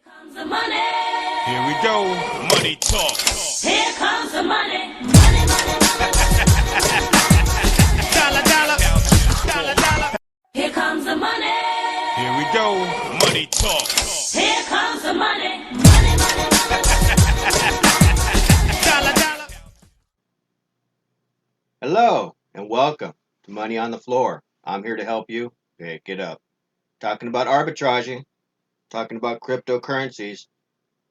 Comes the money. Here we go. Money talk. Here comes the money. Money, money, Dollar, dollar. Dollar, dollar. here comes the money. Here we go. Money talk. Here comes the money. Money, Dollar, dollar. Hello and welcome to Money on the Floor. I'm here to help you pick it up. Talking about arbitraging, talking about cryptocurrencies,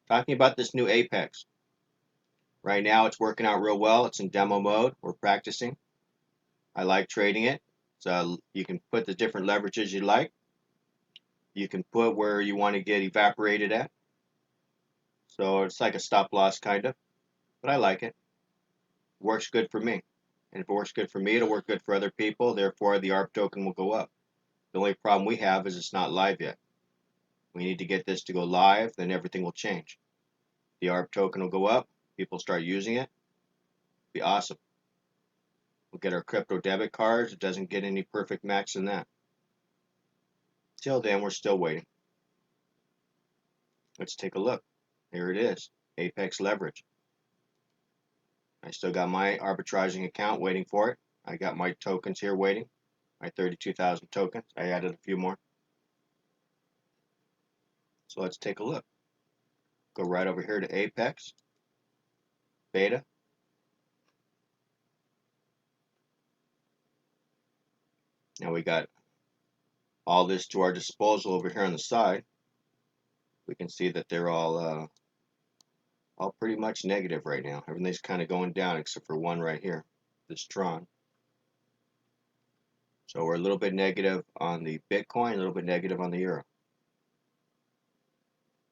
talking about this new Apex. Right now it's working out real well. It's in demo mode. We're practicing. I like trading it. So you can put the different leverages you like. You can put where you want to get evaporated at. So it's like a stop loss kind of, but I like it. Works good for me. And if it works good for me, it'll work good for other people. Therefore, the ARP token will go up. The only problem we have is it's not live yet. We need to get this to go live, then everything will change. The ARP token will go up, people start using it. Be awesome. We'll get our crypto debit cards. It doesn't get any perfect match than that. Till then, we're still waiting. Let's take a look. Here it is, Apex Leverage. I still got my arbitraging account waiting for it. I got my tokens here waiting, my 32,000 tokens. I added a few more. So let's take a look. Go right over here to Apex, Beta. Now we got all this to our disposal over here on the side. We can see that they're all pretty much negative right now. Everything's kind of going down except for one right here, this Tron. So we're a little bit negative on the Bitcoin, a little bit negative on the Euro.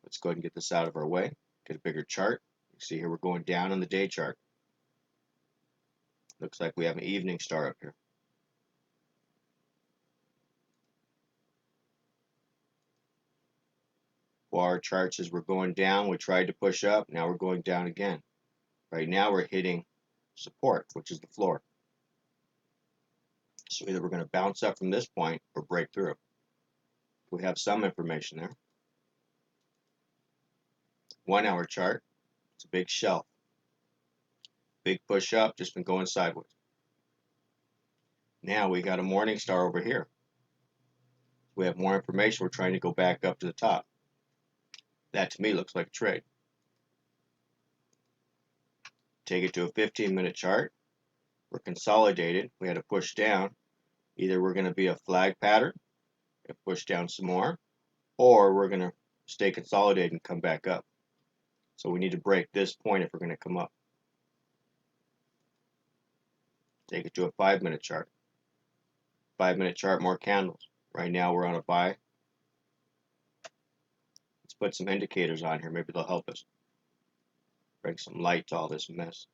Let's go ahead and get this out of our way. Get a bigger chart. You see here we're going down on the day chart. Looks like we have an evening star up here. Bar charts as we're going down, we tried to push up, now we're going down again. Right now we're hitting support, which is the floor. So either we're going to bounce up from this point or break through. We have some information there. 1 hour chart, it's a big shelf. Big push up, just been going sideways. Now we got a morning star over here. We have more information, we're trying to go back up to the top. That to me looks like a trade. Take it to a 15-minute chart. We're consolidated. We had to push down. Either we're going to be a flag pattern and push down some more, or we're going to stay consolidated and come back up. So we need to break this point if we're going to come up. Take it to a 5-minute chart. 5-minute chart, more candles. Right now we're on a buy. Let's put some indicators on here. Maybe they'll help us bring some light to all this mess.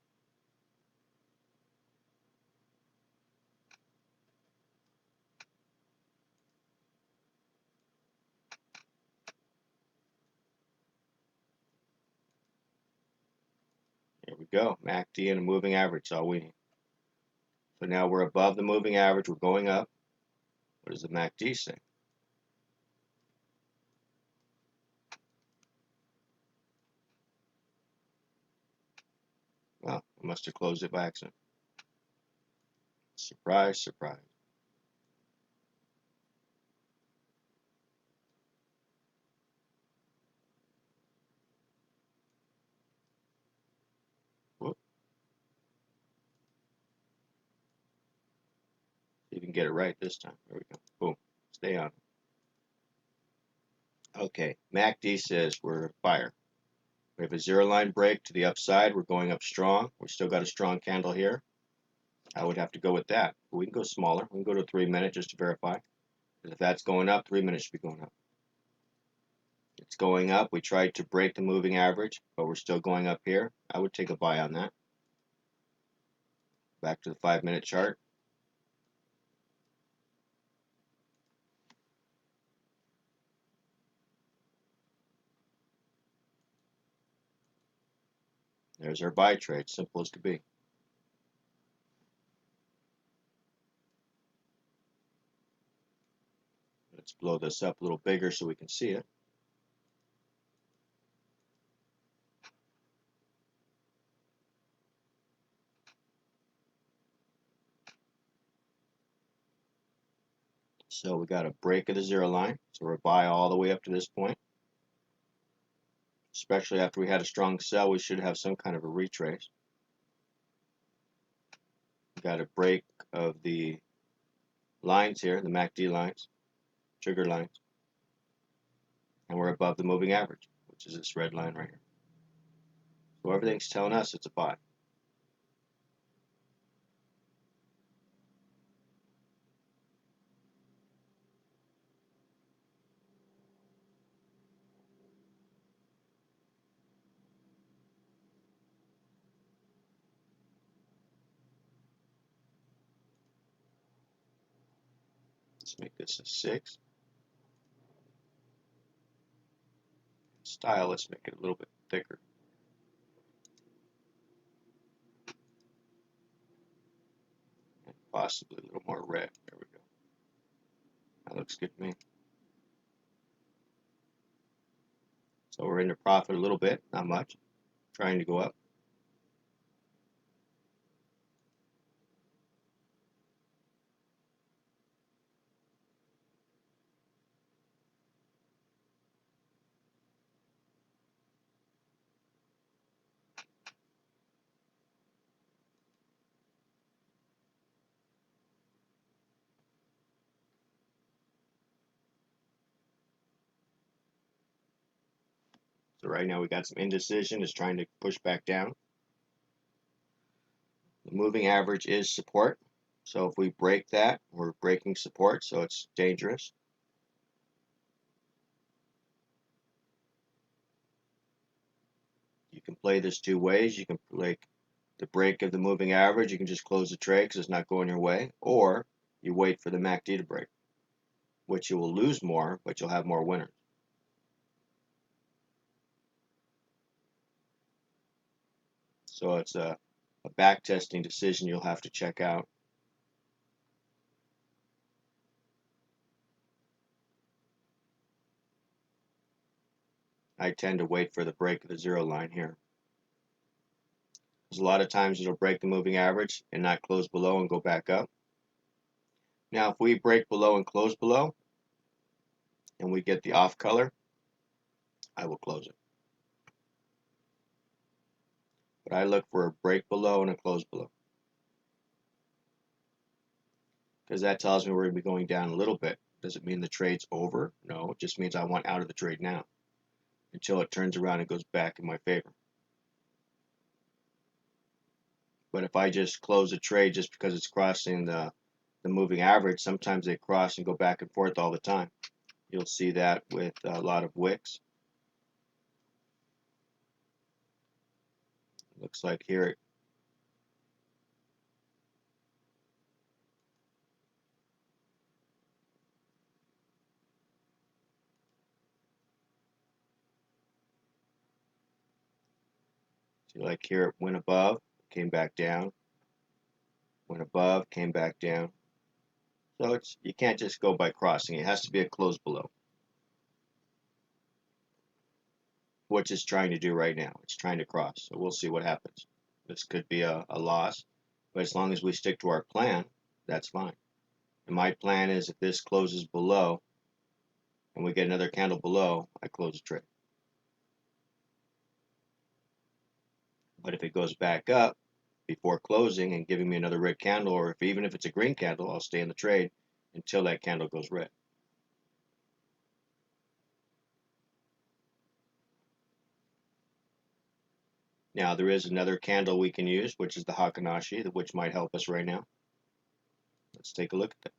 Here we go. MACD and a moving average. That's all we need. So now we're above the moving average. We're going up. What does the MACD say? Well, I must have closed it by accident. Surprise, surprise. Whoop. See if you can get it right this time. There we go. Boom. Stay on. Okay, MACD says we're fire. We have a zero line break to the upside. We're going up strong. We still got a strong candle here. I would have to go with that. But we can go smaller. We can go to 3 minute just to verify. If that's going up, 3 minutes should be going up. It's going up. We tried to break the moving average, but we're still going up here. I would take a buy on that. Back to the 5-minute chart. There's our buy trade, simple as could be. Let's blow this up a little bigger so we can see it. So we got a break of the zero line. So we're buy all the way up to this point. Especially after we had a strong sell, we should have some kind of a retrace. We got a break of the lines here, the MACD lines, trigger lines. And we're above the moving average, which is this red line right here. So everything's telling us it's a buy. Let's make this a 6. Style, let's make it a little bit thicker. And possibly a little more red. There we go. That looks good to me. So we're into profit a little bit, not much. Trying to go up. So right now we got some indecision. It's trying to push back down. The moving average is support. So if we break that, we're breaking support, so it's dangerous. You can play this two ways. You can play the break of the moving average. You can just close the trade because it's not going your way. Or you wait for the MACD to break, which you will lose more, but you'll have more winners. So it's a back testing decision you'll have to check out. I tend to wait for the break of the zero line here. Because a lot of times it'll break the moving average and not close below and go back up. Now if we break below and close below and we get the off color, I will close it. But I look for a break below and a close below. Because that tells me we're going to be going down a little bit. Does it mean the trade's over? No, it just means I want out of the trade now until it turns around and goes back in my favor. But if I just close a trade just because it's crossing the moving average, sometimes they cross and go back and forth all the time. You'll see that with a lot of wicks. Looks like here it went above, came back down, went above, came back down. So you can't just go by crossing. It has to be a close below, which it's trying to do right now. It's trying to cross. So we'll see what happens. This could be a loss, but as long as we stick to our plan, that's fine. And my plan is if this closes below and we get another candle below, I close the trade. But if it goes back up before closing and giving me another red candle, or even if it's a green candle, I'll stay in the trade until that candle goes red. Now there is another candle we can use, which is the Heikin-Ashi, which might help us right now. Let's take a look at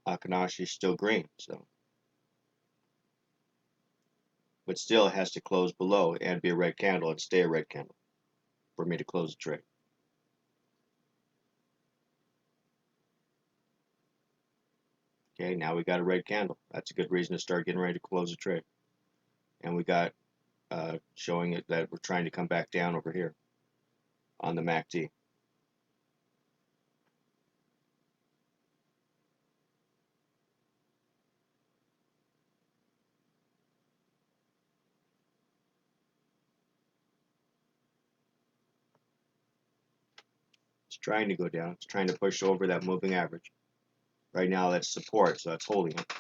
that. Heikin-Ashi is still green, but still it has to close below and be a red candle and stay a red candle for me to close the trade. Okay, now we got a red candle. That's a good reason to start getting ready to close the trade. And we got showing it that we're trying to come back down over here on the MACD. It's trying to go down. It's trying to push over that moving average. Right now that's support, so that's holding it.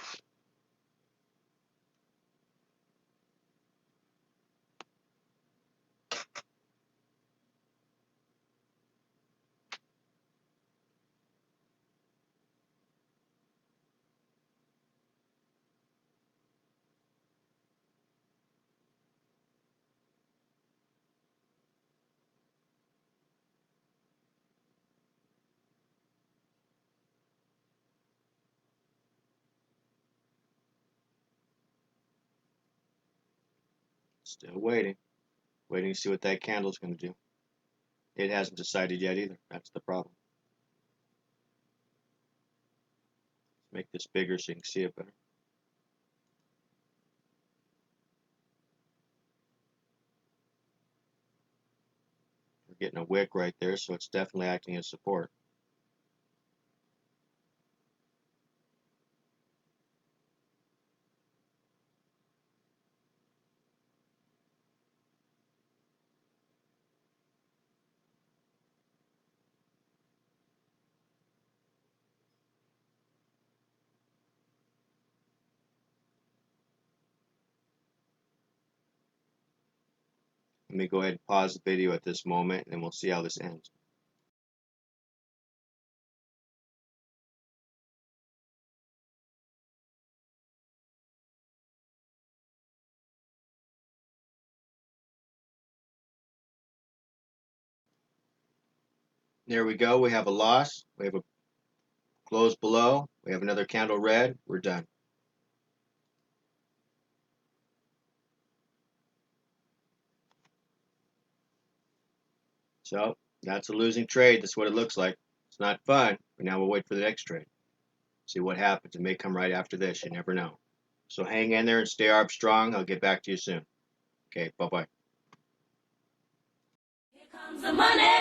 Still waiting. Waiting to see what that candle's going to do. It hasn't decided yet either. That's the problem. Make this bigger so you can see it better. We're getting a wick right there, so it's definitely acting as support. Let me go ahead and pause the video at this moment, and we'll see how this ends. There we go. We have a loss. We have a close below. We have another candle red. We're done. So that's a losing trade. That's what it looks like. It's not fun, but now we'll wait for the next trade. See what happens. It may come right after this. You never know. So hang in there and stay arb strong. I'll get back to you soon. Okay, bye-bye. Here comes the money.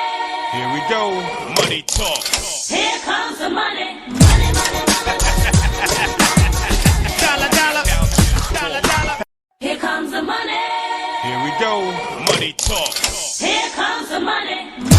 Here we go. Money talk. Here comes the money. Money, money, money. Dollar, dollar. Dollar, dollar. Here comes the money. Here we go. Money talk. Here comes the money.